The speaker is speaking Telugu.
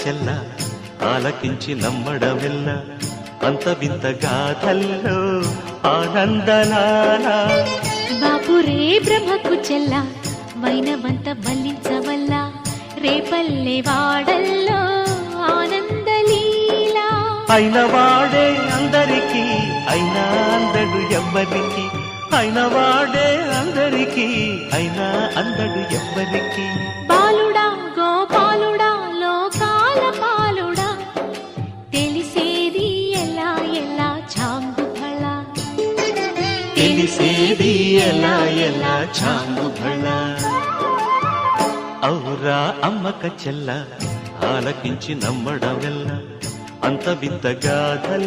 చెల్ల ఆలకించి నమ్మడమెల్ల అంత వింత గాథల్లో ఆనందలాల బాపురే బ్రహ్మకు చెల్ల వైనవంత బలించవల్ల రేపల్లె వాడల్లో ఆనందలీల అయిన వాడే అందరికీ అయినా అందడు ఎవ్వరికి అయిన వాడే అందరికీ అయినా అందడు ఎవ్వరికి బాలుడా గోపాలుడా లోకాల పాలుడా తెలిసేది ఎలా ఎలా చాంగుఫళ తెలిసేది ఎలా ఎలా చాంగుఫళ ఔరా అమ్మక చెల్ల ఆలకించి నమ్మడమెల్ల అంత వింత గాథల్